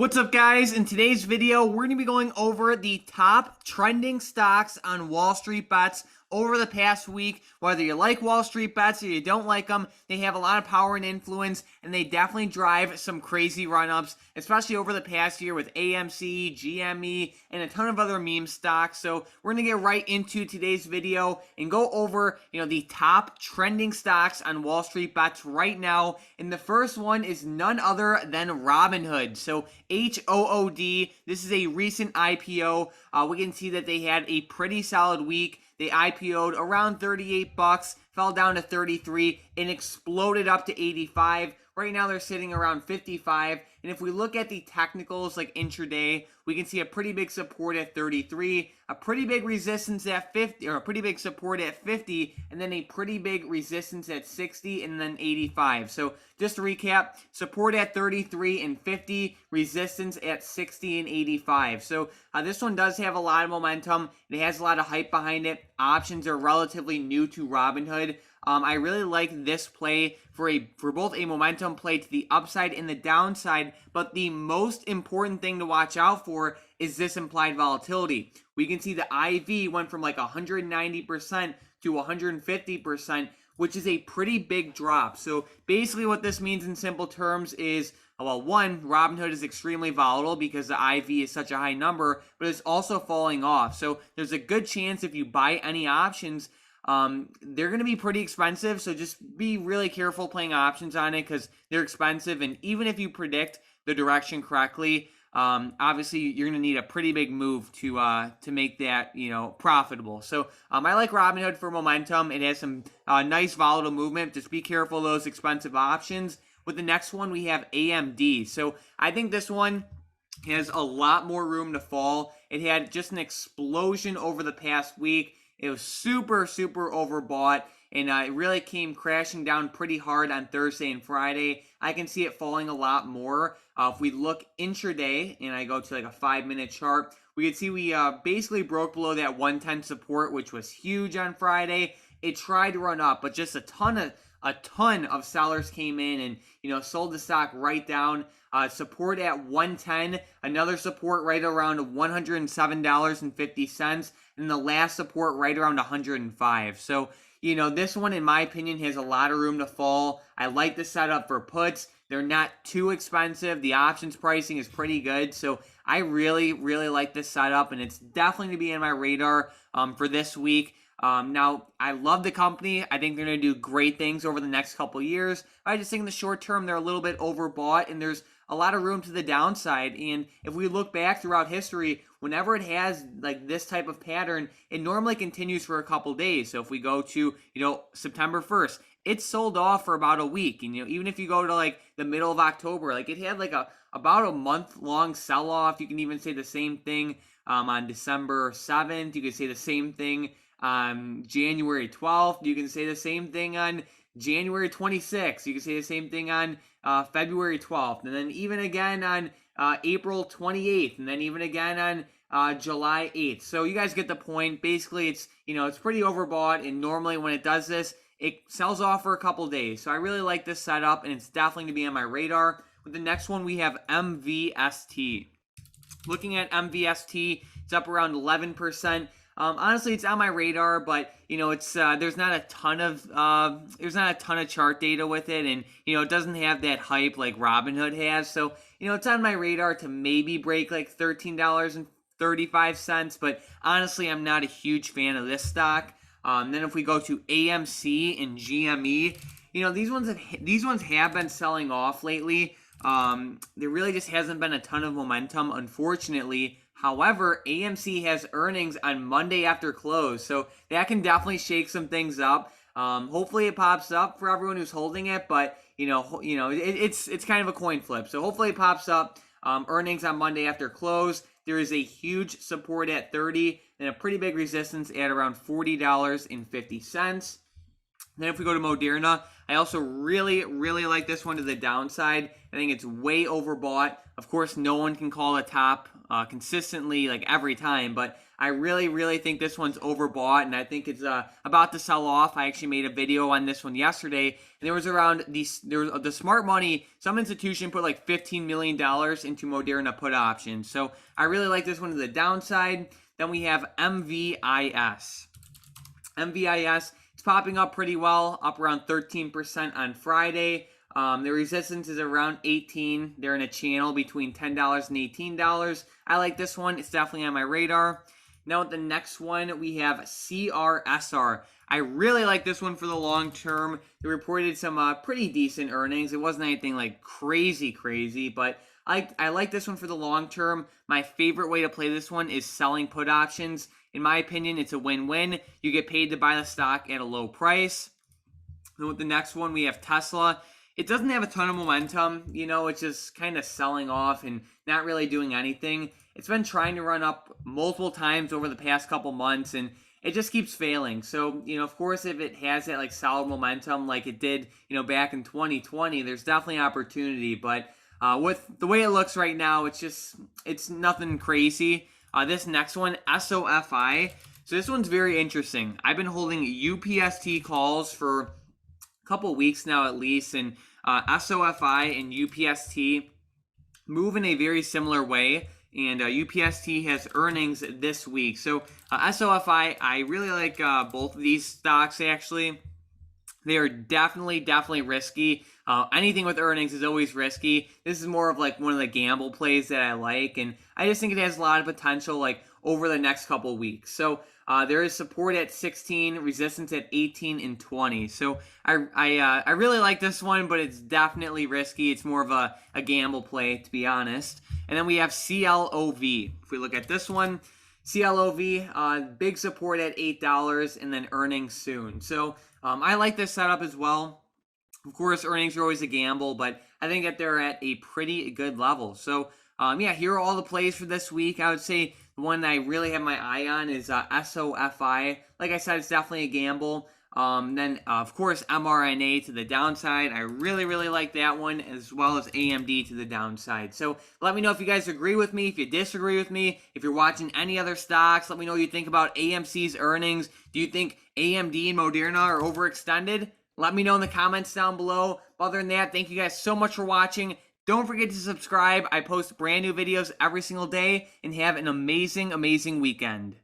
What's up, guys? In today's video, we're going to be going over the top trending stocks on Wall Street Bets over the past week. Whether you like Wall Street Bets or you don't like them, they have a lot of power and influence, and they definitely drive some crazy run-ups, especially over the past year with AMC, GME, and a ton of other meme stocks. So we're going to get right into today's video and go over, the top trending stocks on Wall Street Bets right now. And the first one is none other than Robinhood. So HOOD. This is a recent IPO. We can see that they had a pretty solid week. They IPO'd around 38 bucks, fell down to 33, and exploded up to 85. Right now they're sitting around 55. And if we look at the technicals like intraday, we can see a pretty big support at 33, a pretty big resistance at 50, or a pretty big support at 50, and then a pretty big resistance at 60, and then 85. So just to recap, support at 33 and 50, resistance at 60 and 85. So this one does have a lot of momentum. It has a lot of hype behind it. Options are relatively new to Robinhood. I really like this play for both a momentum play to the upside and the downside, but the most important thing to watch out for is this implied volatility. We can see the IV went from like 190% to 150%, which is a pretty big drop. So basically what this means in simple terms is, well, one, Robinhood is extremely volatile because the IV is such a high number, but it's also falling off. So there's a good chance if you buy any options, they're going to be pretty expensive, so just be really careful playing options on it because they're expensive, and even if you predict the direction correctly, obviously you're going to need a pretty big move to make that, profitable. So I like Robinhood for momentum. It has some nice volatile movement. Just be careful of those expensive options. With the next one, we have AMD. So I think this one has a lot more room to fall. It had just an explosion over the past week. It was super overbought, and it really came crashing down pretty hard on Thursday and Friday. I can see it falling a lot more. If we look intraday, and I go to like a 5-minute chart, we can see we basically broke below that 110 support, which was huge on Friday. It tried to run up, but just a ton of sellers came in and sold the stock right down. Support at 110, another support right around $107.50, and the last support right around 105. So, this one, in my opinion, has a lot of room to fall. I like the setup for puts. They're not too expensive. The options pricing is pretty good. So I really like this setup, and it's definitely going to be in my radar for this week. Now, I love the company. I think they're going to do great things over the next couple years. I just think in the short term, they're a little bit overbought, and there's a lot of room to the downside. And if we look back throughout history, whenever it has like this type of pattern, it normally continues for a couple days. So if we go to, September 1st, it sold off for about a week. And, even if you go to like the middle of October, like it had like about a month-long sell-off. You can even say the same thing on December 7th. You can say the same thing on January 12th. You can say the same thing on January 26th. You can say the same thing on February 12th. And then even again on April 28th. And then even again on July 8th. So you guys get the point. Basically, it's, it's pretty overbought. And normally when it does this, it sells off for a couple days. So I really like this setup, and it's definitely going to be on my radar. With the next one, we have MVST. Looking at MVST, it's up around 11%. Honestly, it's on my radar, but it's there's not a ton of chart data with it, and it doesn't have that hype like Robinhood has. So it's on my radar to maybe break like $13.35, but honestly, I'm not a huge fan of this stock. Then if we go to AMC and GME, these ones have been selling off lately. There really just hasn't been a ton of momentum, unfortunately. However, AMC has earnings on Monday after close, so that can definitely shake some things up. Hopefully it pops up for everyone who's holding it, but it's kind of a coin flip. So hopefully it pops up. Earnings on Monday after close. There is a huge support at 30 and a pretty big resistance at around $40.50. Then if we go to Moderna, I also really like this one to the downside. I think it's way overbought. Of course, no one can call a top consistently, like every time, but I really think this one's overbought, and I think it's about to sell off. I actually made a video on this one yesterday, and there was the smart money. Some institution put like $15 million into Moderna put options, so I really like this one to the downside. Then we have MVIS. MVIS, it's popping up pretty well, up around 13% on Friday. The resistance is around 18. They're in a channel between $10 and $18. I like this one. It's definitely on my radar. Now with the next one, we have CRSR. I really like this one for the long term. They reported some pretty decent earnings. It wasn't anything like crazy, but I like this one for the long term. My favorite way to play this one is selling put options. In my opinion, it's a win-win. You get paid to buy the stock at a low price. And with the next one, we have Tesla. It doesn't have a ton of momentum. It's just kind of selling off and not really doing anything. It's been trying to run up multiple times over the past couple months, and it just keeps failing. So, of course, if it has that like solid momentum like it did, back in 2020, there's definitely opportunity. But with the way it looks right now, it's nothing crazy. This next one, SOFI. So this one's very interesting. I've been holding UPST calls for a couple weeks now at least, and SOFI and UPST move in a very similar way, and UPST has earnings this week. So SOFI, I really like both of these stocks actually. They are definitely risky. Anything with earnings is always risky. This is more of like one of the gamble plays that I like, and I just think it has a lot of potential like over the next couple weeks. So there is support at 16, resistance at 18 and 20. So I really like this one, but it's definitely risky. It's more of a gamble play, to be honest. And then we have CLOV. If we look at this one, CLOV, big support at $8 and then earnings soon. So I like this setup as well. Of course, earnings are always a gamble, but I think that they're at a pretty good level. So here are all the plays for this week. I would say the one that I really have my eye on is SOFI. Like I said, it's definitely a gamble. Then, of course, mRNA to the downside. I really like that one, as well as AMD to the downside. So let me know if you guys agree with me, if you disagree with me, if you're watching any other stocks. Let me know what you think about AMC's earnings. Do you think AMD and Moderna are overextended? Let me know in the comments down below. Other than that, thank you guys so much for watching. Don't forget to subscribe. I post brand new videos every single day, and have an amazing weekend.